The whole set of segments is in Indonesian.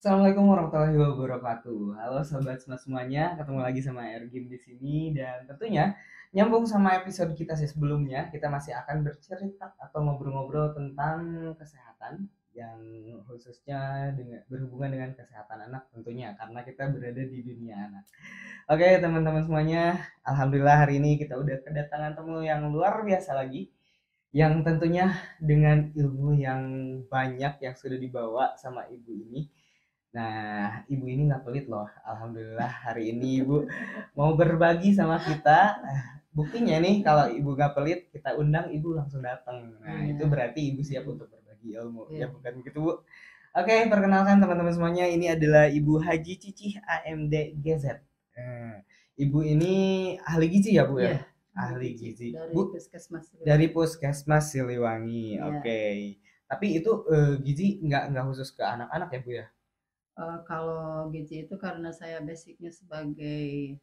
Assalamualaikum warahmatullahi wabarakatuh. Halo sobat semuanya, ketemu lagi sama Ergin di sini dan tentunya nyambung sama episode kita sih sebelumnya, kita masih akan bercerita atau ngobrol-ngobrol tentang kesehatan yang khususnya berhubungan dengan kesehatan anak tentunya karena kita berada di dunia anak. Oke, teman-teman semuanya, alhamdulillah hari ini kita udah kedatangan tamu yang luar biasa lagi yang tentunya dengan ilmu yang banyak yang sudah dibawa sama ibu ini. Nah, ibu ini nggak pelit loh. Alhamdulillah hari ini ibu mau berbagi sama kita. Buktinya nih kalau ibu nggak pelit, kita undang ibu langsung datang. Nah, itu Iya, berarti ibu siap untuk berbagi ilmu. Ya iya, bukan begitu, Bu? Oke, perkenalkan teman-teman semuanya. Ini adalah Ibu Haji Cicih AMD GZ. Ibu ini ahli gizi ya, Bu ya? iya, ahli Ahli gizi gizi. dari Bu, Puskesmas dari Siliwangi. Puskesmas Siliwangi. Iya, Oke. Tapi itu gizi nggak khusus ke anak-anak ya, Bu ya? kalau gizi itu karena saya basicnya sebagai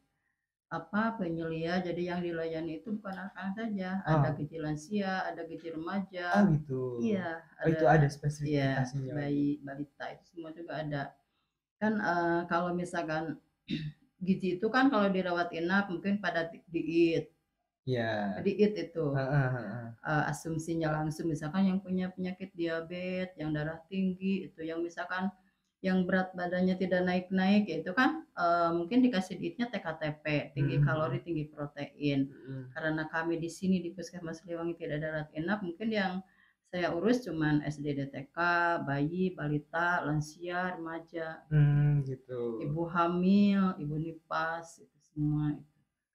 penyelia, jadi yang dilayani itu bukan anak-anak saja, ada Oh, gizi lansia, ada gizi oh remaja, gitu. iya, Oh itu ada ada iya spesifikasinya lagi. bayi balita itu semua juga ada. Kan kalau misalkan gizi itu kan kalau dirawat inap mungkin pada diet, Iya. diet itu. Heeh, heeh. Asumsinya langsung misalkan yang punya penyakit diabetes, yang darah tinggi, itu yang misalkan yang berat badannya tidak naik-naik, ya itu kan mungkin dikasih dietnya TKTP, tinggi kalori, Mhm, tinggi protein. mhm. Karena kami di sini di Puskesmas Siliwangi tidak ada rawat inap, mungkin yang saya urus cuman SD, DTK, bayi, balita, lansia, remaja, Gitu. ibu hamil, ibu nifas, itu semua.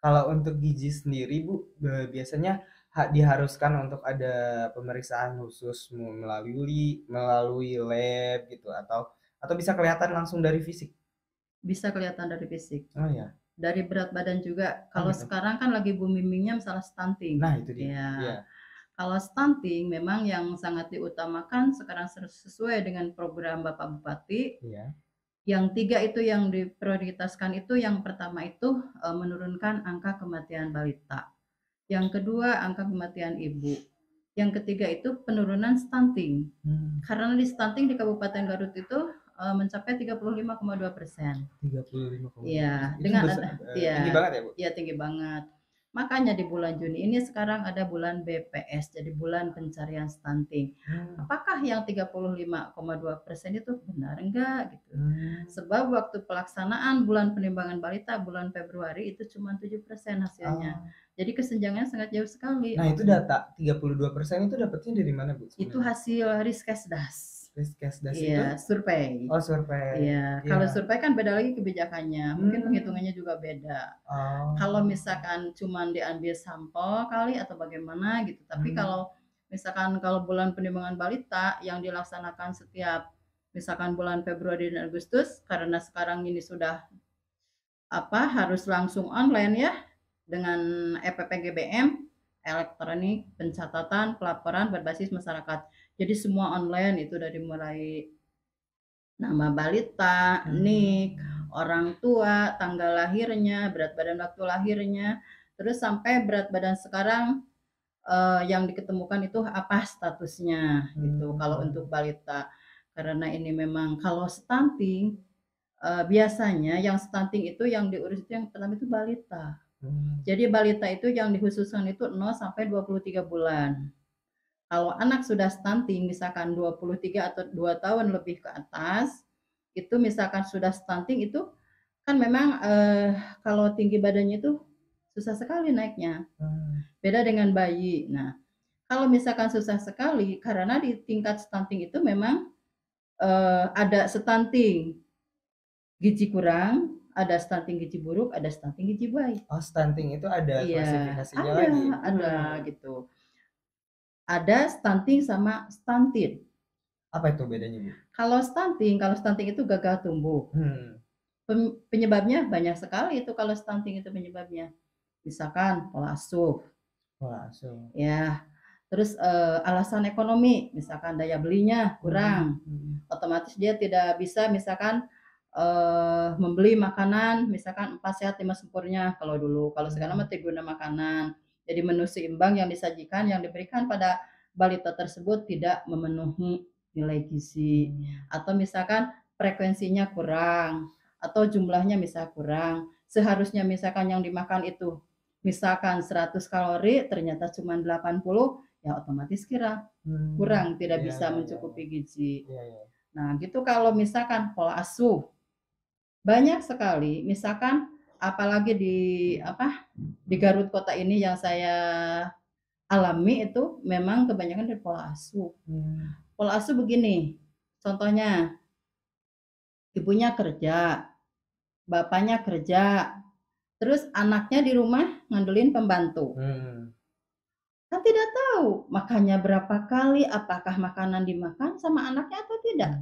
Kalau untuk gizi sendiri Bu, biasanya diharuskan untuk ada pemeriksaan khusus melalui melalui lab gitu atau bisa kelihatan langsung dari fisik? Bisa kelihatan dari fisik. Oh ya. Dari berat badan juga. Oh Kalau gitu. sekarang kan lagi booming-boomingnya masalah stunting. Nah itu dia. Ya, Iya. kalau stunting memang yang sangat diutamakan sekarang sesuai dengan program Bapak Bupati. Iya. Yang tiga itu yang diprioritaskan itu yang pertama itu menurunkan angka kematian balita. Yang kedua angka kematian ibu. Yang ketiga itu penurunan stunting. Hmm, Karena di stunting di Kabupaten Garut itu mencapai 35,2%. 35,2. Iya, Itu dengan besar, ada tinggi iya, banget ya, Bu? iya tinggi banget. Makanya di bulan Juni ini sekarang ada bulan BPS, jadi bulan pencarian stunting. Hmm, Apakah yang 35,2% itu benar enggak gitu? hmm. Sebab waktu pelaksanaan bulan penimbangan balita bulan Februari itu cuma 7% hasilnya. Oh. Jadi kesenjangannya sangat jauh sekali. Nah, itu Makanya data 32% itu dapatnya dari mana, Bu, itu sebenarnya? hasil Riskesdas. Riskesdas itu? Iya, survei. Oh, survei. Iya, kalau Iya. survei kan beda lagi kebijakannya, mungkin Hmm. penghitungannya juga beda. Kalau Oh. misalkan cuman diambil sampel kali atau bagaimana gitu, tapi Hmm. kalau misalkan kalau bulan penimbangan balita yang dilaksanakan setiap misalkan bulan Februari dan Agustus, karena sekarang ini sudah harus langsung online ya dengan EPPGBM, elektronik pencatatan pelaporan berbasis masyarakat. Jadi semua online itu dari mulai nama balita, nik, Hmm. orang tua, tanggal lahirnya, berat badan waktu lahirnya, terus sampai berat badan sekarang yang diketemukan itu apa statusnya gitu. Kalau untuk Hmm. balita, karena ini memang kalau stunting biasanya yang stunting itu yang diurus itu yang pertama itu balita. Hmm. Jadi balita itu yang dikhususkan itu 0 sampai 23 bulan. Kalau anak sudah stunting misalkan 23 atau 2 tahun lebih ke atas, itu misalkan sudah stunting itu kan memang kalau tinggi badannya itu susah sekali naiknya. Hmm. Beda dengan bayi. Nah, kalau misalkan susah sekali karena di tingkat stunting itu memang ada stunting gizi kurang, ada stunting gizi buruk, ada stunting gizi baik. Oh, stunting itu ada Iya, klasifikasinya ada, lagi? ada Hmm. gitu. Ada stunting sama stunted. Apa itu bedanya, Bu? Kalau stunting itu gagal tumbuh. Hmm. Penyebabnya banyak sekali itu kalau stunting itu penyebabnya. Misalkan pola asuh, Wah, so. ya. Terus alasan ekonomi, misalkan daya belinya Hmm. kurang, Hmm. otomatis dia tidak bisa misalkan membeli makanan, misalkan 4 sehat 5 sempurna kalau dulu. Kalau sekarang Hmm. mah triguna makanan. Jadi menu seimbang yang disajikan, yang diberikan pada balita tersebut tidak memenuhi nilai gizi. Hmm. Atau misalkan frekuensinya kurang atau jumlahnya misal kurang. Seharusnya misalkan yang dimakan itu misalkan 100 kalori ternyata cuma 80, ya otomatis kurang, tidak Iya, bisa iya, iya, mencukupi gizi. iya, iya. Nah, gitu kalau misalkan pola asuh. Banyak sekali, misalkan apalagi di Garut kota ini yang saya alami itu memang kebanyakan dari pola asuh. Pola asuh begini, contohnya ibunya kerja, bapaknya kerja, terus anaknya di rumah ngandelin pembantu. Kan tidak tahu makannya berapa kali, apakah makanan dimakan sama anaknya atau tidak.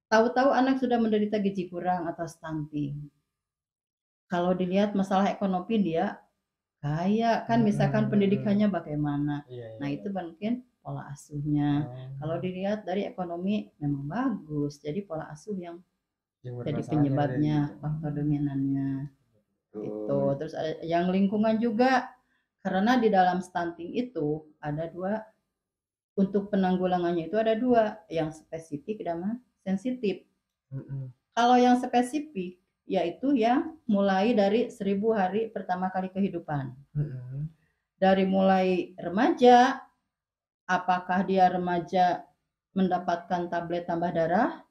Tahu-tahu anak sudah menderita gizi kurang atau stunting. Kalau dilihat masalah ekonomi dia kaya kan, misalkan pendidikannya bagaimana. Nah, itu mungkin pola asuhnya. Kalau dilihat dari ekonomi memang bagus, jadi pola asuh yang jadi penyebabnya, faktor dominannya. Gitu. Terus ada yang lingkungan juga, karena di dalam stunting itu ada dua, untuk penanggulangannya itu ada dua, yang spesifik dan sensitif. Kalau yang spesifik yaitu yang mulai dari 1000 hari pertama kali kehidupan. Dari mulai remaja, apakah dia remaja mendapatkan tablet tambah darah,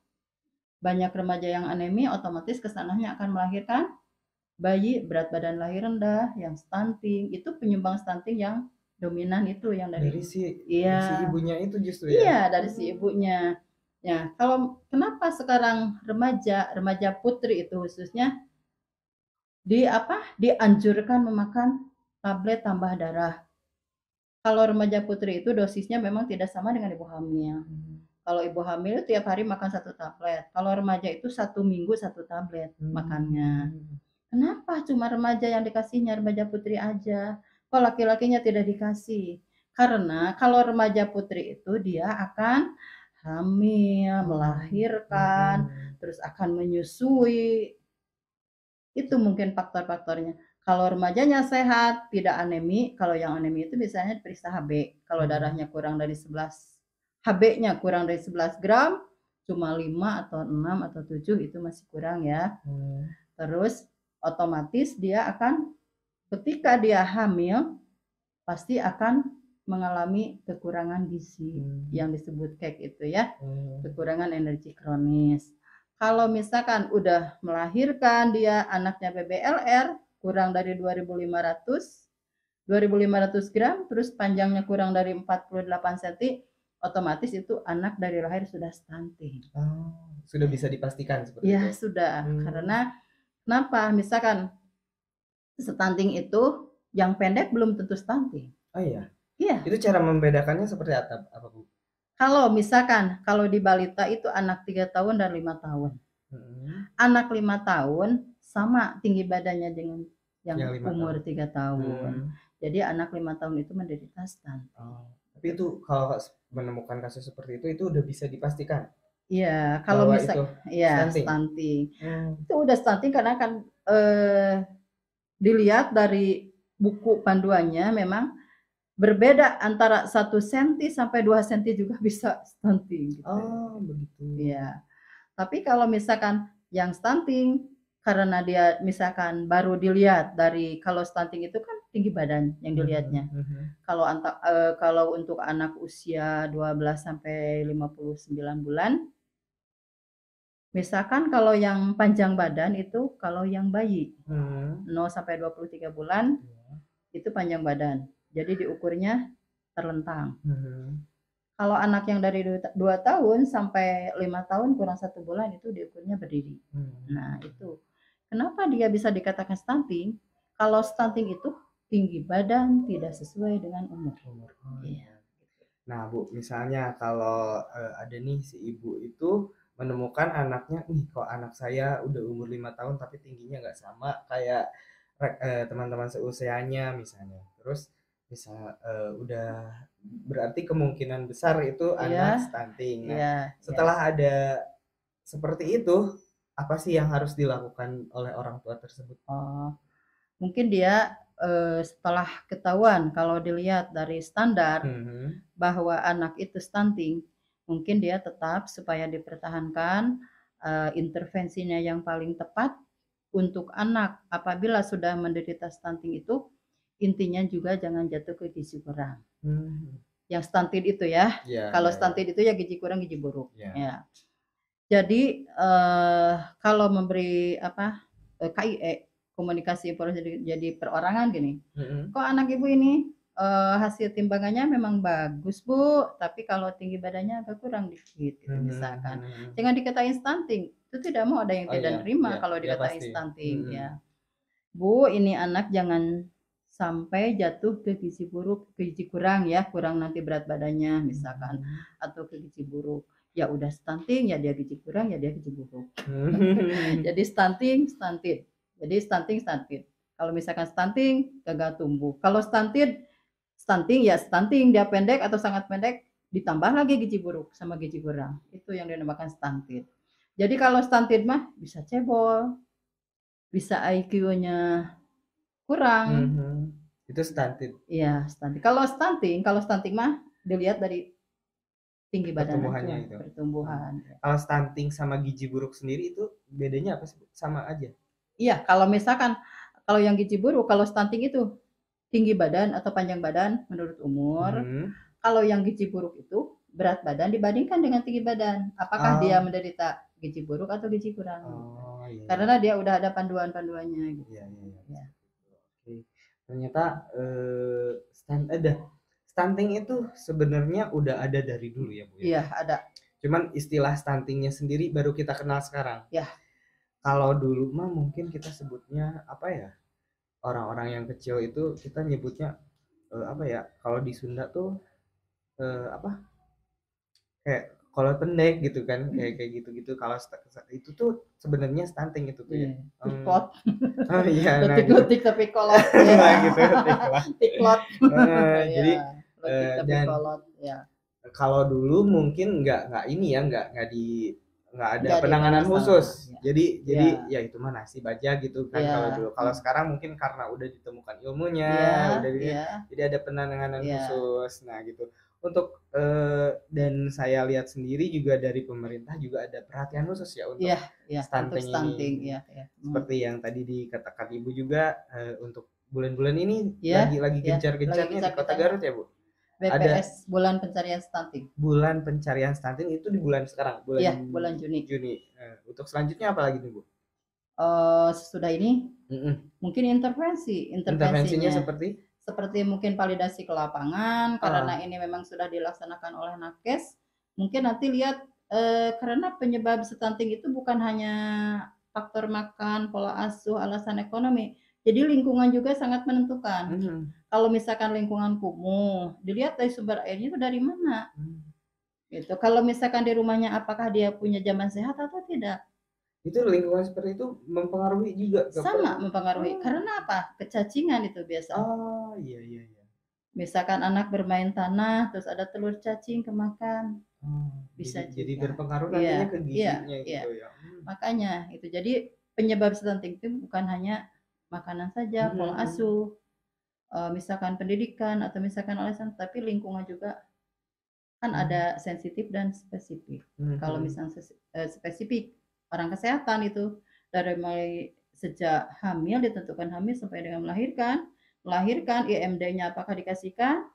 banyak remaja yang anemia, otomatis kesananya akan melahirkan bayi berat badan lahir rendah, yang stunting. Itu penyumbang stunting yang dominan itu yang dari si iya, ibunya itu justru ya. iya dari si ibunya. Ya, kalau kenapa sekarang remaja putri itu khususnya dianjurkan memakan tablet tambah darah. Kalau remaja putri itu dosisnya memang tidak sama dengan ibu hamil. Kalau ibu hamil tiap hari makan 1 tablet. Kalau remaja itu 1 minggu 1 tablet makannya. Kenapa cuma remaja yang dikasihnya, remaja putri aja? Kok laki-lakinya tidak dikasih? Karena kalau remaja putri itu dia akan hamil, melahirkan, terus akan menyusui. Itu mungkin faktor-faktornya. Kalau remajanya sehat, tidak anemi, kalau yang anemi itu biasanya diperiksa HB. Kalau darahnya kurang dari 11, HB-nya kurang dari 11 gram, cuma 5 atau 6 atau 7 itu masih kurang ya. Terus otomatis dia akan, ketika dia hamil, pasti akan mengalami kekurangan gizi yang disebut KEK itu ya, kekurangan energi kronis. Kalau misalkan udah melahirkan dia anaknya PBLR kurang dari 2500 gram, terus panjangnya kurang dari 48 cm, otomatis itu anak dari lahir sudah stunting. Sudah bisa dipastikan seperti ya, itu? Sudah. Karena kenapa? Misalkan stunting itu yang pendek belum tentu stunting. Oh iya? Iya. Itu cara membedakannya seperti apa Bu? Kalau misalkan, kalau di balita itu anak 3 tahun dan 5 tahun. Anak 5 tahun sama tinggi badannya dengan yang umur 3 tahun. Jadi anak 5 tahun itu menderita stunting. Tapi itu kalau menemukan kasus seperti itu udah bisa dipastikan? Iya, kalau misalnya stunting. Itu udah stunting karena kan dilihat dari buku panduannya memang berbeda antara 1 cm sampai 2 cm juga bisa stunting gitu. Begitu. Iya. Tapi kalau misalkan yang stunting karena dia misalkan baru dilihat dari, kalau stunting itu kan tinggi badan yang dilihatnya. Kalau untuk anak usia 12 sampai 59 bulan, misalkan kalau yang panjang badan itu kalau yang bayi 0 sampai 23 bulan itu panjang badan. Jadi diukurnya terlentang. Kalau anak yang dari 2 tahun sampai 5 tahun kurang 1 bulan itu diukurnya berdiri. Nah, itu. Kenapa dia bisa dikatakan stunting? Kalau stunting itu tinggi badan tidak sesuai dengan umur. Iya. Nah, Bu, misalnya kalau ada nih si ibu itu menemukan anaknya, nih kok anak saya udah umur 5 tahun tapi tingginya nggak sama kayak teman-teman seusianya misalnya. Terus bisa udah berarti kemungkinan besar itu anak stunting. Nah, setelah ada seperti itu, apa sih yang harus dilakukan oleh orang tua tersebut? Mungkin dia setelah ketahuan, kalau dilihat dari standar bahwa anak itu stunting, mungkin dia tetap supaya dipertahankan intervensinya yang paling tepat untuk anak apabila sudah menderita stunting itu, intinya juga jangan jatuh ke gizi kurang. Yang stunted itu ya. Kalau stunted itu ya gizi kurang, gizi buruk. Ya. Jadi kalau memberi KIE, komunikasi informasi jadi perorangan gini. Kok anak ibu ini hasil timbangannya memang bagus Bu, tapi kalau tinggi badannya agak kurang dikit gitu, misalkan. Jangan dikatain stunting, itu tidak mau ada yang tidak terima kalau dikatain stunting ya. Bu, ini anak jangan sampai jatuh ke gizi buruk, ke gizi kurang ya, kurang nanti berat badannya misalkan, atau ke gizi buruk. Ya udah stunting, ya dia gizi kurang, ya dia gizi buruk. Jadi stunting, stunted. Jadi stunting, stunted. Kalau misalkan stunting, gagal tumbuh. Kalau stunted, stunting ya stunting, dia pendek atau sangat pendek, ditambah lagi gizi buruk sama gizi kurang. Itu yang dinamakan stunted. Jadi kalau stunted mah bisa cebol, bisa IQ-nya kurang. Itu stunted. Iya, stunting. Kalau stunting mah dilihat dari tinggi badan pertumbuhannya aja, itu. Pertumbuhan. Kalau stunting sama gizi buruk sendiri itu bedanya apa sih? Sama aja? Iya, kalau misalkan kalau yang gizi buruk, kalau stunting itu tinggi badan atau panjang badan menurut umur. Kalau yang gizi buruk itu berat badan dibandingkan dengan tinggi badan. Apakah dia menderita gizi buruk atau gizi kurang? Iya. Karena dia udah ada panduan-panduannya gitu. Iya. Oke. Ternyata stunting itu sebenarnya udah ada dari dulu ya Bu ya? Iya, ada. Cuman istilah stuntingnya sendiri baru kita kenal sekarang. Ya. Kalau dulu mah mungkin kita sebutnya apa ya? Orang-orang yang kecil itu kita nyebutnya apa ya? Kalau di Sunda tuh kayak kalau pendek gitu kan, kayak gitu. Kalau itu tuh sebenarnya stunting itu tuh ya. Tiklot. Oh iya, nah Gotik tapi kolot. Nah gitu, tiklot. Jadi Gotik tapi dan kolot ya. Kalau dulu mungkin nggak ini ya, nggak ada penanganan khusus. Jadi ya itu mah nasi baja gitu kan kalau dulu. Kalau sekarang mungkin karena udah ditemukan ilmunya, jadi ada penanganan khusus. Nah gitu. Untuk dan saya lihat sendiri juga dari pemerintah juga ada perhatian khusus ya untuk stunting ini. Seperti yang tadi dikatakan Ibu juga untuk bulan-bulan ini lagi gencar-gencarnya di Kota Garut ya Bu. BPS bulan pencarian stunting. Bulan pencarian stunting itu di bulan sekarang, bulan Juni. Untuk selanjutnya apa lagi nih Bu? Sesudah ini mungkin intervensinya seperti mungkin validasi ke lapangan karena ini memang sudah dilaksanakan oleh Nakes. Mungkin nanti lihat karena penyebab stunting itu bukan hanya faktor makan, pola asuh, alasan ekonomi. Jadi lingkungan juga sangat menentukan. Kalau misalkan lingkungan kumuh, dilihat dari sumber airnya itu dari mana. Gitu. Kalau misalkan di rumahnya apakah dia punya jamban sehat atau tidak. Itu lingkungan seperti itu mempengaruhi juga. Sama mempengaruhi. Karena apa? Kecacingan itu biasa. Oh iya. Misalkan anak bermain tanah, terus ada telur cacing kemakan. Bisa jadi berpengaruh nantinya ke gizinya gitu ya. Makanya itu. Jadi penyebab stunting itu bukan hanya makanan saja, pola asuh, misalkan pendidikan atau misalkan alasan, tapi lingkungan juga kan ada sensitif dan spesifik. Kalau misalnya spesifik orang kesehatan itu dari mulai sejak hamil ditentukan hamil sampai dengan melahirkan IMD-nya apakah dikasihkan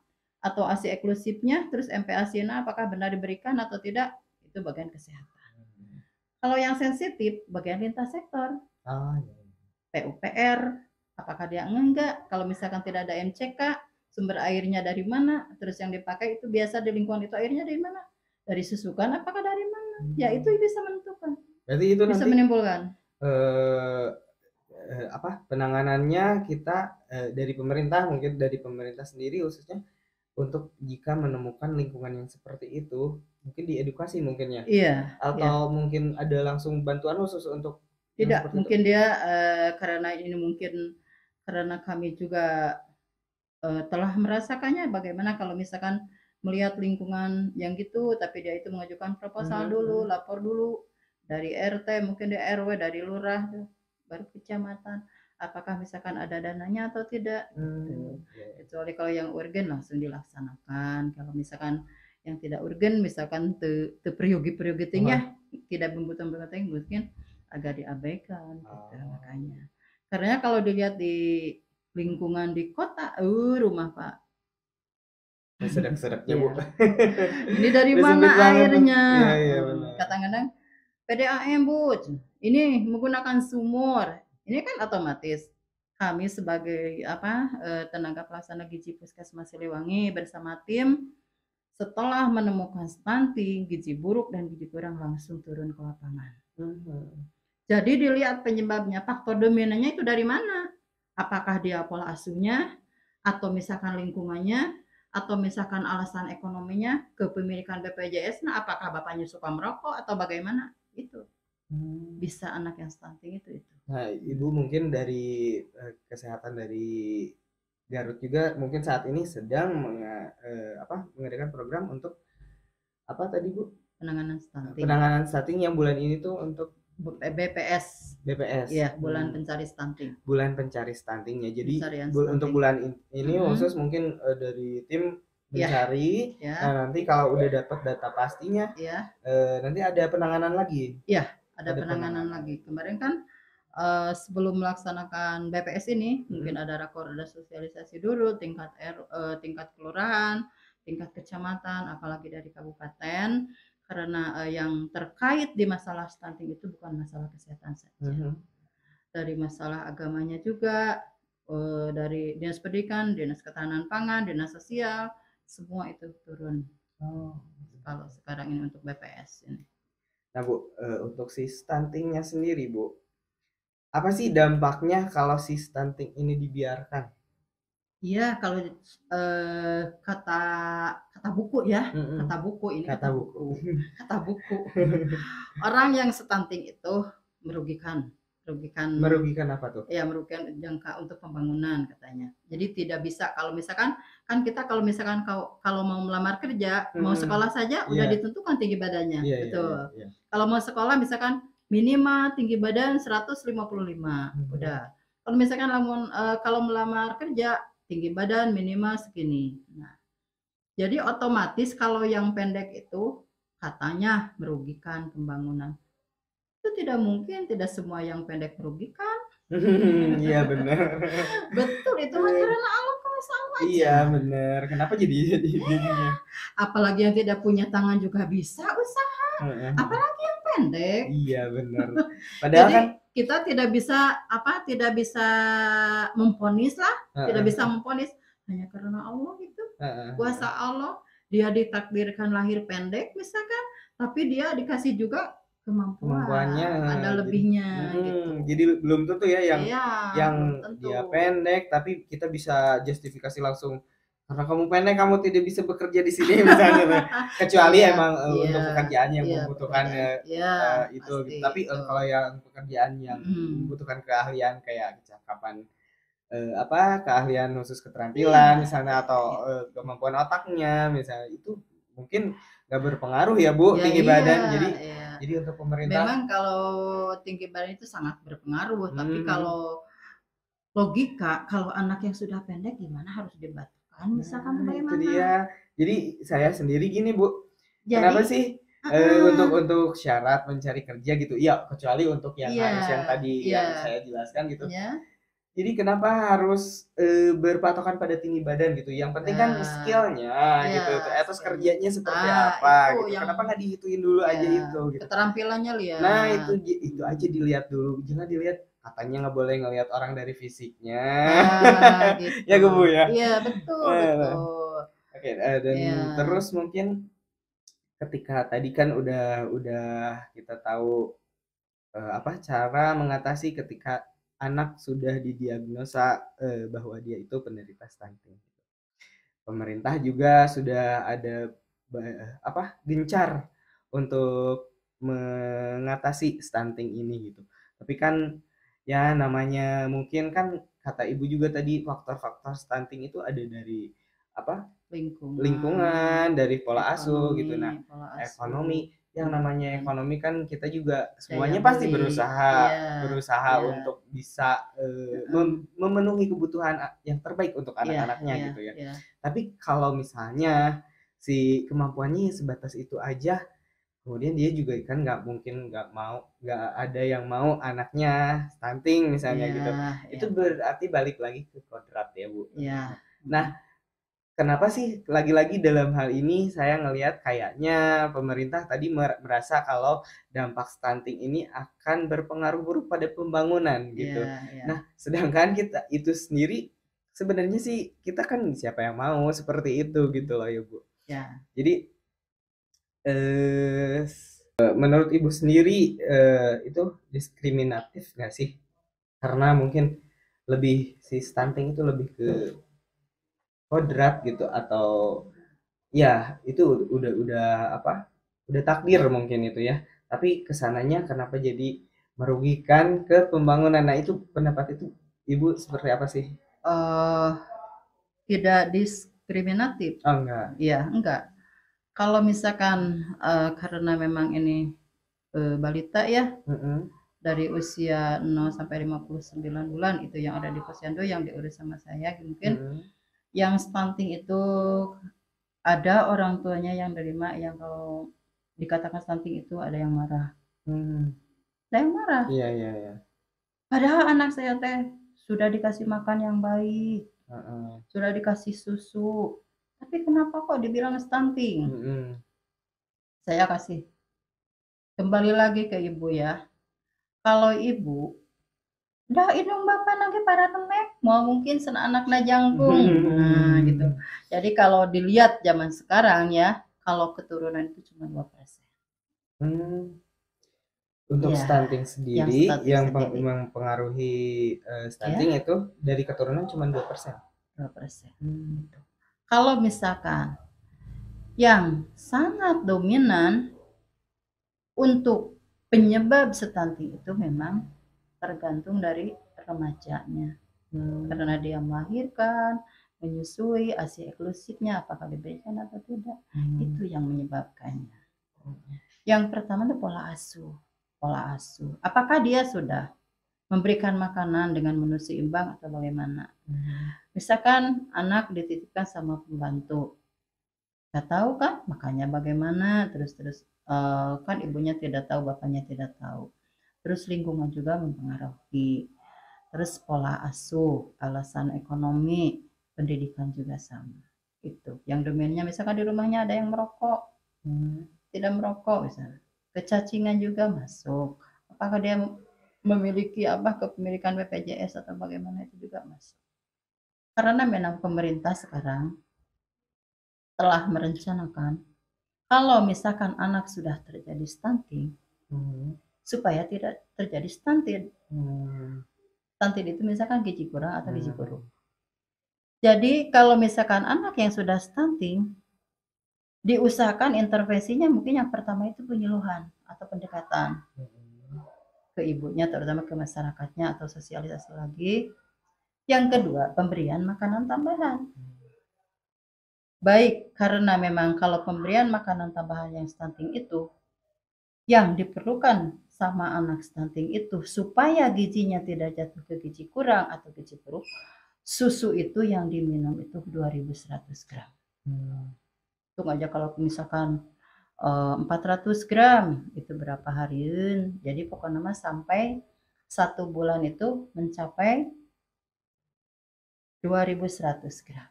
atau ASI eksklusifnya, terus MPASI-nya apakah benar diberikan atau tidak, itu bagian kesehatan. Kalau yang sensitif bagian lintas sektor. PUPR, apakah dia enggak, kalau misalkan tidak ada MCK, sumber airnya dari mana, terus yang dipakai itu biasa di lingkungan itu airnya dari mana, dari susukan apakah dari mana, ya itu bisa menentukan. Berarti itu bisa nanti menimbulkan penanganannya kita dari pemerintah, mungkin dari pemerintah sendiri khususnya untuk jika menemukan lingkungan yang seperti itu mungkin diedukasi mungkin ya. Atau mungkin ada langsung bantuan khusus untuk tidak mungkin itu. Dia karena ini mungkin karena kami juga telah merasakannya bagaimana kalau misalkan melihat lingkungan yang gitu tapi dia itu mengajukan proposal dulu, lapor dulu dari RT, mungkin dari RW, dari lurah, baru kecamatan, apakah misalkan ada dananya atau tidak. Kecuali kalau yang urgen langsung dilaksanakan. Kalau misalkan yang tidak urgen misalkan te priyogi-priyogitingnya tidak membutuhkan penting mungkin agak diabaikan gitu Oh. makanya. Karena kalau dilihat di lingkungan di kota, rumah Pak. Sedap-sedapnya Bu. Iya. Ini dari Udah sempit mana banget tuh. airnya? Iya iya benar. Kadang-kadang PDAM Bu, ini menggunakan sumur. Ini kan otomatis kami sebagai tenaga pelaksana gizi Puskesmas Siliwangi bersama tim setelah menemukan stunting, gizi buruk dan gizi kurang langsung turun ke lapangan. Jadi dilihat penyebabnya, faktor dominannya itu dari mana? Apakah dia pola asuhnya, atau misalkan lingkungannya, atau misalkan alasan ekonominya, kepemilikan BPJS, nah apakah bapaknya suka merokok atau bagaimana? Itu bisa anak yang stunting itu. Nah, Ibu mungkin dari kesehatan dari Garut juga mungkin saat ini sedang mengadakan program untuk apa tadi Bu? Penanganan stunting yang bulan ini tuh untuk BPS. BPS. Iya, bulan pencari stunting. Bulan pencari stuntingnya. Jadi untuk bulan ini khusus mungkin dari tim mencari. Nah, nanti kalau udah dapat data pastinya, nanti ada penanganan lagi. Iya, ada penanganan lagi. Kemarin kan sebelum melaksanakan BPS ini mungkin ada rakorda sosialisasi dulu tingkat kelurahan, tingkat kecamatan, apalagi dari kabupaten, karena yang terkait di masalah stunting itu bukan masalah kesehatan saja, dari masalah agamanya juga, dari dinas pendidikan, dinas ketahanan pangan, dinas sosial, semua itu turun. Kalau sekarang ini untuk BPS ini. Nah Bu, untuk si stuntingnya sendiri Bu, apa sih dampaknya kalau si stunting ini dibiarkan? Iya, kalau kata buku ya, kata buku. Orang yang stunting itu merugikan apa tuh? Ya, merugikan jangka untuk pembangunan katanya. Jadi tidak bisa kalau misalkan kan kita kalau misalkan kalau mau melamar kerja, mau sekolah saja udah ditentukan tinggi badannya, betul. Kalau mau sekolah misalkan minimal tinggi badan 155, udah. Kalau misalkan kalau melamar kerja tinggi badan minimal segini. Nah, jadi otomatis kalau yang pendek itu katanya merugikan pembangunan. Itu tidak mungkin, tidak semua yang pendek merugikan. Iya benar. Betul, itu mah karena Allah sama aja. Iya benar. Kenapa jadi Apalagi yang tidak punya tangan juga bisa usaha. Apalagi yang pendek. Iya benar. Padahal jadi, kan kita tidak bisa memvonis lah, tidak bisa memvonis hanya karena Allah gitu. Kuasa Allah, dia ditakdirkan lahir pendek misalkan, tapi dia dikasih juga kemampuannya, ada lebihnya gitu. Jadi belum tentu ya yang dia pendek tapi kita bisa justifikasi langsung karena kamu pendek kamu tidak bisa bekerja di sini misalnya. Kecuali emang untuk pekerjaan yang membutuhkan itu. Tapi kalau yang pekerjaan yang membutuhkan keahlian kayak kecakapan keahlian khusus keterampilan misalnya atau kemampuan otaknya misalnya, itu mungkin nggak berpengaruh ya Bu tinggi badan. Jadi untuk pemerintah memang kalau tinggi badan itu sangat berpengaruh, tapi kalau logika kalau anak yang sudah pendek gimana harus dibatukan misalkan bagaimana? Itu dia. Jadi saya sendiri gini Bu, kenapa sih untuk syarat mencari kerja gitu, iya kecuali untuk yang harus yang tadi yang saya jelaskan gitu. Jadi kenapa harus berpatokan pada tinggi badan gitu? Yang penting kan skillnya gitu, etos kerjanya seperti apa gitu. Kenapa nggak dihitungin dulu aja itu? Gitu. Keterampilannya lihat. Nah itu aja dilihat dulu, jangan dilihat katanya nggak boleh ngelihat orang dari fisiknya. Gitu. Ya Bu ya. Iya betul. Oke, dan terus mungkin ketika tadi kan udah kita tahu cara mengatasi ketika anak sudah didiagnosa bahwa dia itu penderita stunting. Pemerintah juga sudah ada gencar untuk mengatasi stunting ini gitu. Tapi kan ya namanya mungkin kan kata Ibu juga tadi faktor-faktor stunting itu ada dari lingkungan, dari pola asuh gitu. Nah, ekonomi. Yang namanya ekonomi kan kita juga semuanya pasti berusaha untuk bisa memenuhi kebutuhan yang terbaik untuk anak-anaknya gitu ya. Tapi kalau misalnya si kemampuannya sebatas itu aja, Kemudian dia juga kan nggak ada yang mau anaknya stunting misalnya Iya, gitu. Itu iya, berarti balik lagi ke kodrat ya Bu. iya. Nah, kenapa sih lagi-lagi dalam hal ini saya ngelihat kayaknya pemerintah tadi merasa kalau dampak stunting ini akan berpengaruh buruk pada pembangunan Iya, gitu. iya, Nah, sedangkan kita itu sendiri sebenarnya sih kita kan siapa yang mau seperti itu gitu loh ya Bu. iya. Jadi eh menurut Ibu sendiri itu diskriminatif nggak sih? Karena mungkin lebih si stunting itu lebih ke kodrat gitu atau ya itu udah apa? Udah takdir mungkin itu ya. Tapi kesananya kenapa jadi merugikan ke pembangunan? Nah itu pendapat itu Ibu seperti apa sih? Eh, tidak diskriminatif. Oh enggak. Iya, enggak. Kalau misalkan karena memang ini balita ya, Mm-mm. dari usia 0 sampai 59 bulan itu yang ada di posyandu yang diurus sama saya, mungkin Mm-mm. yang stunting itu ada orang tuanya yang nerima, yang kalau dikatakan stunting itu ada yang marah. Hmm. Ada yang marah. Iya iya iya. Padahal anak saya teh sudah dikasih makan yang baik, Heeh. sudah dikasih susu. Tapi kenapa kok dibilang stunting? Mm-mm. Saya kasih kembali lagi ke ibu ya. Kalau ibu dah hidung bapak lagi para temek, mau mungkin sena anakna jangkung. Nah, gitu. Jadi kalau dilihat zaman sekarang ya, kalau keturunan itu cuma 2%. Hmm. Untuk Iya, stunting yang sendiri stunting yang sendiri. mempengaruhi stunting Ya, itu dari keturunan cuma 2%. 2%. Hmm. Gitu. Kalau misalkan yang sangat dominan untuk penyebab stunting itu memang tergantung dari remajanya. Karena dia melahirkan, menyusui, ASI eksklusifnya apakah diberikan atau tidak, itu yang menyebabkannya. Yang pertama itu pola asuh. Pola asuh. Apakah dia sudah memberikan makanan dengan menu seimbang atau bagaimana? Misalkan anak dititipkan sama pembantu, nggak tahu kan makanya bagaimana, terus kan ibunya tidak tahu, bapaknya tidak tahu. Terus lingkungan juga mempengaruhi. Terus pola asuh, alasan ekonomi, pendidikan juga sama. Itu. Yang domainnya misalkan di rumahnya ada yang merokok, tidak merokok misalnya. Kecacingan juga masuk. Apakah dia memiliki apa kepemilikan BPJS atau bagaimana, itu juga masuk. Karena memang pemerintah sekarang telah merencanakan kalau misalkan anak sudah terjadi stunting, supaya tidak terjadi stunted. Stunted itu misalkan gizi kurang atau gizi buruk. Jadi kalau misalkan anak yang sudah stunting, diusahakan intervensinya mungkin yang pertama itu penyuluhan atau pendekatan ke ibunya, terutama ke masyarakatnya, atau sosialisasi lagi. Yang kedua, pemberian makanan tambahan. Baik, karena memang kalau pemberian makanan tambahan yang stunting itu, yang diperlukan sama anak stunting itu supaya gizinya tidak jatuh ke gizi kurang atau gizi buruk, susu itu yang diminum itu 2100 gram. Itu aja kalau misalkan 400 gram itu berapa harian. Jadi pokoknya mah sampai 1 bulan itu mencapai 2100 gram.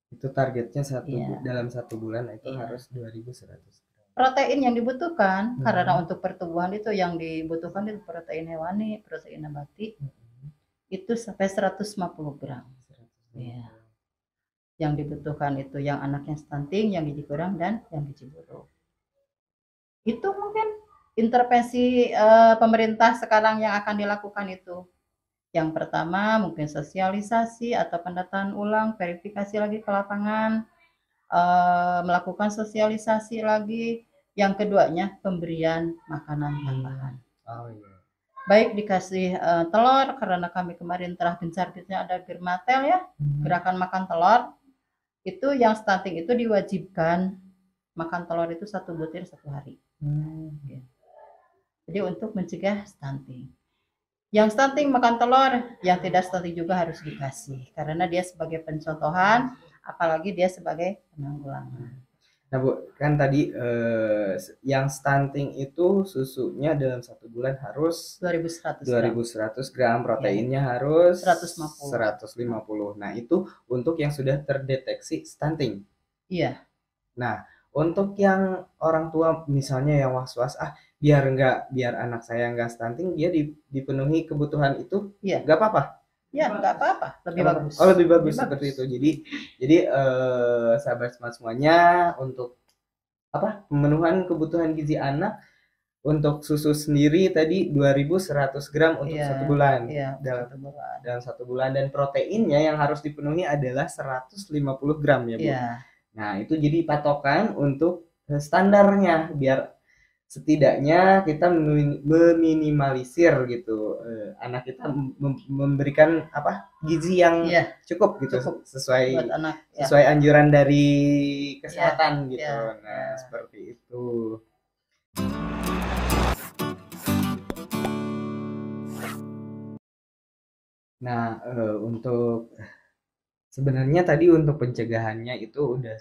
Itu targetnya Iya, dalam 1 bulan itu iya. harus 2100 gram. Protein yang dibutuhkan karena untuk pertumbuhan itu yang dibutuhkan itu protein hewani, protein nabati itu sampai 150 gram. Iya. Yang dibutuhkan itu yang anak yang stunting, yang gizi kurang, dan yang gizi buruk. Itu mungkin intervensi pemerintah sekarang yang akan dilakukan itu. Yang pertama mungkin sosialisasi atau pendataan ulang, verifikasi lagi ke lapangan, melakukan sosialisasi lagi. Yang keduanya pemberian makanan tambahan. Oh iya. Baik dikasih telur, karena kami kemarin telah gencar-gencarnya ada Germatel ya, gerakan makan telur. Itu yang stunting itu diwajibkan makan telur itu 1 butir 1 hari. Jadi untuk mencegah stunting. Yang stunting makan telur, yang tidak stunting juga harus dikasih karena dia sebagai pencontohan, apalagi dia sebagai penanggulangan. Nah Bu, kan tadi yang stunting itu susunya dalam 1 bulan harus 2100 gram. 2100 gram, Ya, proteinnya harus 150. 150. Nah, itu untuk yang sudah terdeteksi stunting. Iya. Nah, untuk yang orang tua misalnya yang was-was, biar anak saya nggak stunting, dia dipenuhi kebutuhan itu, Iya. nggak apa-apa. Ya, nggak apa-apa, lebih Nggak apa-apa. bagus. Oh, lebih bagus seperti itu. Jadi sahabat smart semuanya, untuk pemenuhan kebutuhan gizi anak untuk susu sendiri tadi 2100 gram untuk Iya, 1 bulan. iya, Dalam 1 bulan, dan proteinnya yang harus dipenuhi adalah 150 gram ya Bu. Iya. Nah, itu jadi patokan untuk standarnya, biar setidaknya kita meminimalisir gitu, anak kita memberikan gizi yang Iya, cukup gitu, cukup sesuai buat anak. Ya. sesuai anjuran dari kesehatan Iya, gitu. iya, Nah, iya. seperti itu. Nah, untuk sebenarnya tadi untuk pencegahannya itu udah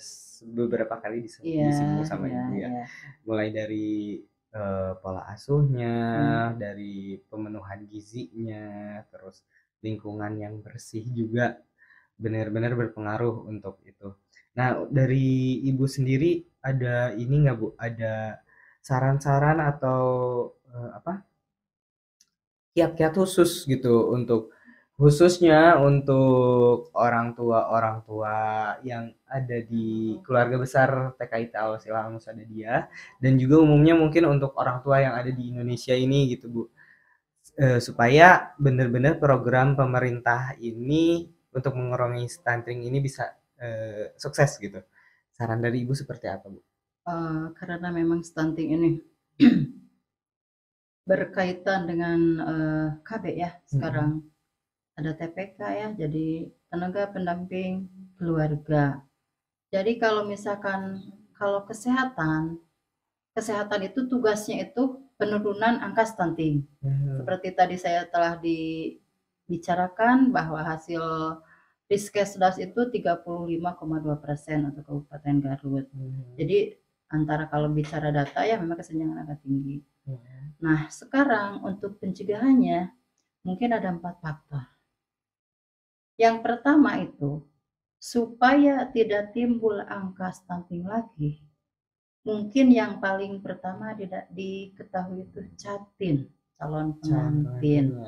beberapa kali Iya, disinggung sama iya, Ibu ya. iya. Mulai dari pola asuhnya, dari pemenuhan gizinya, terus lingkungan yang bersih juga benar-benar berpengaruh untuk itu. Nah, dari Ibu sendiri ada ini nggak Bu? Ada saran-saran atau kiat-kiat khusus gitu, khususnya untuk orang tua yang ada di keluarga besar TKI Tawasil Musada Dia, dan juga umumnya mungkin untuk orang tua yang ada di Indonesia ini gitu Bu, supaya benar-benar program pemerintah ini untuk mengurangi stunting ini bisa sukses gitu. Saran dari Ibu seperti apa Bu? Karena memang stunting ini berkaitan dengan KB ya sekarang. Ada TPK ya, jadi tenaga pendamping keluarga. Jadi kalau misalkan kalau kesehatan itu tugasnya itu penurunan angka stunting. Seperti tadi saya telah dibicarakan bahwa hasil Riskesdas itu 35,2% untuk Kabupaten Garut. Jadi antara kalau bicara data ya memang kesenjangan agak tinggi. Nah, sekarang untuk pencegahannya mungkin ada 4 faktor. Yang pertama itu, supaya tidak timbul angka stunting lagi, mungkin yang paling pertama diketahui itu CATIN, calon pengantin.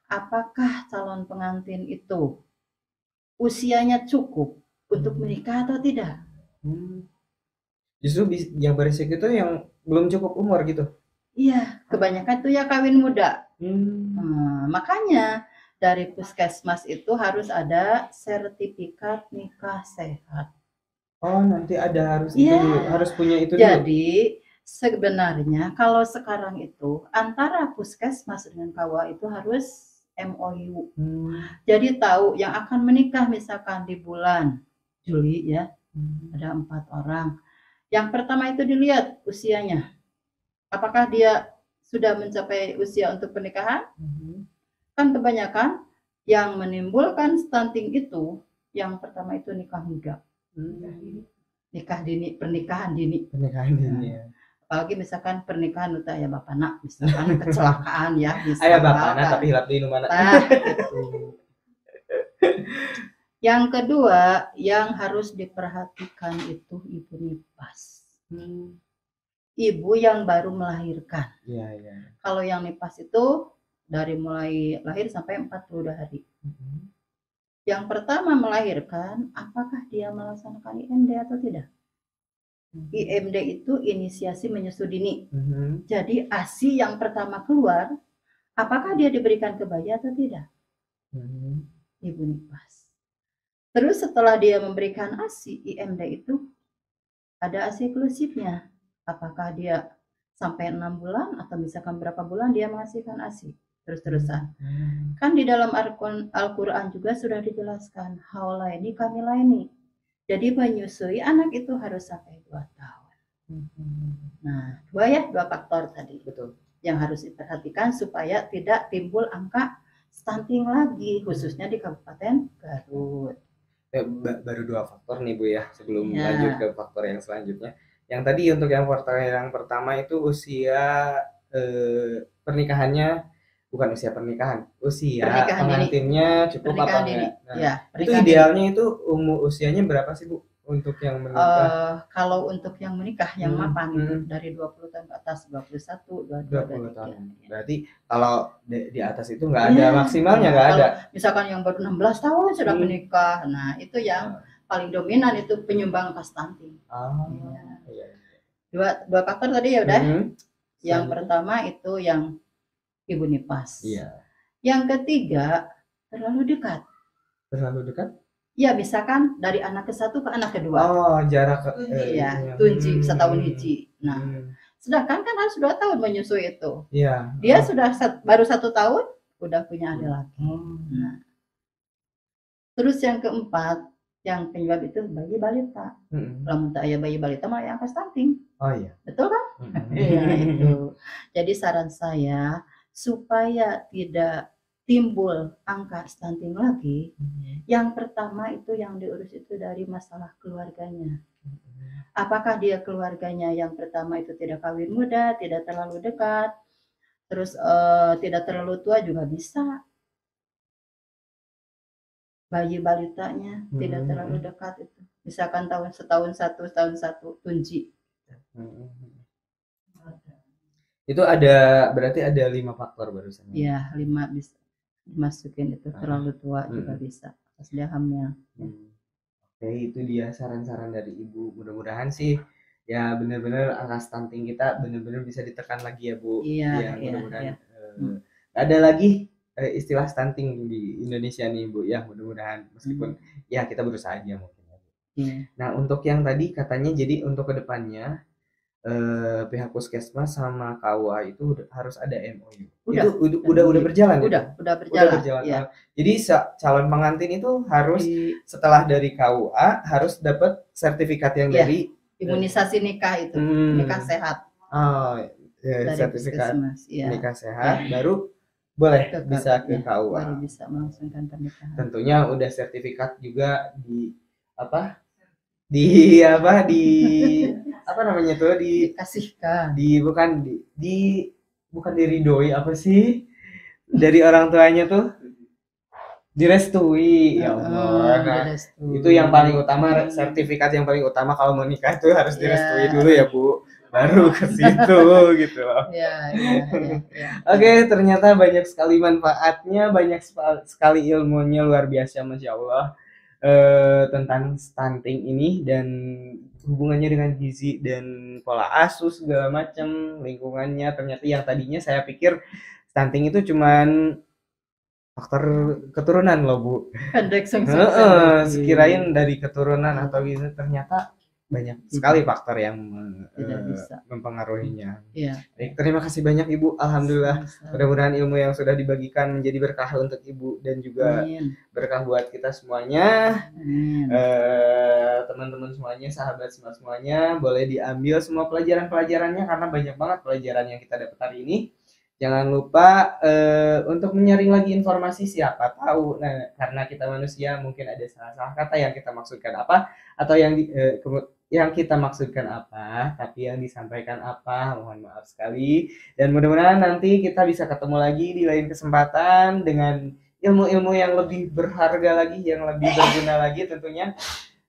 Apakah calon pengantin itu usianya cukup untuk menikah atau tidak? Justru yang berisiko itu yang belum cukup umur gitu. Iya, kebanyakan itu ya kawin muda. Makanya dari puskesmas itu harus ada sertifikat nikah sehat. Oh, nanti harus itu dulu, harus punya itu dulu. Jadi sebenarnya kalau sekarang itu antara puskesmas dengan KUA itu harus MOU. Jadi tahu yang akan menikah misalkan di bulan Juli ya, ada 4 orang. Yang pertama itu dilihat usianya. Apakah dia sudah mencapai usia untuk pernikahan? Kan kebanyakan yang menimbulkan stunting itu yang pertama itu nikah muda. Pernikahan dini ya. Apalagi misalkan pernikahan uta ya bapak nak, misalkan kecelakaan ya ayah bapak nak tapi hilap di mana. Yang kedua yang harus diperhatikan itu ibu nipas. Ibu yang baru melahirkan. Kalau yang nipas itu dari mulai lahir sampai 42 hari. Yang pertama melahirkan, apakah dia melaksanakan IMD atau tidak? IMD itu inisiasi menyusu dini. Jadi ASI yang pertama keluar, apakah dia diberikan ke bayi atau tidak? Ibu nipas. Terus setelah dia memberikan ASI, IMD itu ada ASI eksklusifnya. Apakah dia sampai 6 bulan atau misalkan berapa bulan dia menghasilkan ASI terus-terusan. Kan di dalam Al-Quran juga sudah dijelaskan haulaini kamilaini. Jadi menyusui anak itu harus sampai 2 tahun. Nah, 2 faktor tadi. Betul. Yang harus diperhatikan supaya tidak timbul angka stunting lagi, khususnya di Kabupaten Garut. baru 2 faktor nih Bu ya, sebelum Ya. lanjut ke faktor yang selanjutnya. Yang tadi untuk yang faktor yang pertama itu usia pernikahannya, bukan usia pernikahan, usia Pernikahan dini. pengantinnya cukup apa Pernikahan dini. enggak. Nah, Ya, itu pernikahan dini. idealnya itu usianya berapa sih Bu untuk yang menikah? Kalau untuk yang menikah yang mapan dari 20 tahun ke atas, 21, 20 22, 23. tahun. Berarti kalau di atas itu nggak ada maksimalnya, nggak ada. Kalau misalkan yang baru 16 tahun sudah menikah, nah itu yang paling dominan itu penyumbang kas stunting. Dua faktor tadi ya udah. Yang pertama itu yang ibu nifas. Iya. Yang ketiga terlalu dekat. Terlalu dekat? Ya, misalkan dari anak ke satu ke anak kedua. Oh, jarak iya, tunji setahun hiji. Nah, sedangkan kan harus 2 tahun menyusui itu. Iya. Dia sudah baru 1 tahun udah punya adik laki. Nah, terus yang keempat, yang penyebab itu bayi balita. Lamun tak aya bayi balita malah yang angka stunting. Oh iya. Betul kan? Iya itu. Jadi saran saya supaya tidak timbul angka stunting lagi, yang pertama itu yang diurus itu dari masalah keluarganya. Apakah dia keluarganya yang pertama itu tidak kawin muda, tidak terlalu dekat, terus tidak terlalu tua juga bisa. Bayi balitanya tidak terlalu dekat itu. Misalkan setahun satu tunji. Itu ada berarti ada 5 faktor barusan. Iya, 5 bisa dimasukin itu terlalu tua juga bisa pas dia hamil. Oke, itu dia saran-saran dari Ibu. Mudah-mudahan sih ya benar-benar angka stunting kita benar-benar bisa ditekan lagi ya Bu. Iya, mudah-mudahan ada lagi istilah stunting di Indonesia nih Bu ya, mudah-mudahan meskipun ya kita berusaha aja mungkin. Nah, untuk yang tadi katanya jadi untuk kedepannya pihak puskesmas sama KUA itu harus ada MOU. Udah berjalan ya? Udah berjalan. Ya. Jadi calon pengantin itu harus setelah dari KUA harus dapat sertifikat yang dari imunisasi nikah itu, nikah sehat. Oh, sertifikat nikah sehat baru boleh bisa ke KUA. Baru bisa melangsungkan pernikahan. Tentunya udah sertifikat juga di apa namanya tuh dikasihkan bukan diridoi apa sih dari orang tuanya tuh direstui ya Allah. Itu yang paling utama, sertifikat yang paling utama kalau mau nikah itu harus direstui dulu ya Bu, baru ke situ gitu loh. Oke, ternyata banyak sekali manfaatnya, banyak sekali ilmunya, luar biasa Masya Allah. Tentang stunting ini dan hubungannya dengan gizi dan pola asuh segala macam, lingkungannya. Ternyata yang tadinya saya pikir stunting itu cuman faktor keturunan loh Bu. Sekirain dari keturunan atau gitu, ternyata banyak sekali faktor yang mempengaruhinya. Baik, terima kasih banyak Ibu. Alhamdulillah. Mudah-mudahan ilmu yang sudah dibagikan menjadi berkah untuk Ibu dan juga berkah buat kita semuanya. Teman-teman semuanya, sahabat semuanya, boleh diambil semua pelajaran-pelajarannya karena banyak banget pelajaran yang kita dapat hari ini. Jangan lupa untuk menyaring lagi informasi, siapa tahu. Nah, karena kita manusia mungkin ada salah-salah kata yang kita maksudkan apa atau yang kita maksudkan apa, tapi yang disampaikan apa. Mohon maaf sekali. Dan mudah-mudahan nanti kita bisa ketemu lagi di lain kesempatan dengan ilmu-ilmu yang lebih berharga lagi, yang lebih berguna lagi tentunya.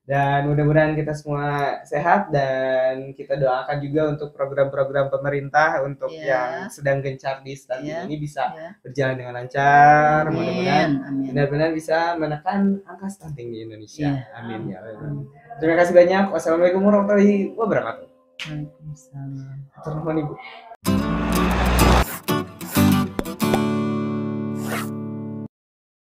Dan mudah-mudahan kita semua sehat dan kita doakan juga untuk program-program pemerintah untuk yang sedang gencar di stunting ini bisa berjalan dengan lancar. Mudah-mudahan benar-benar bisa menekan angka stunting di Indonesia. Amin ya Allah. Terima kasih banyak. Wassalamualaikum warahmatullahi wabarakatuh. Waalaikumsalam. Terima kasih.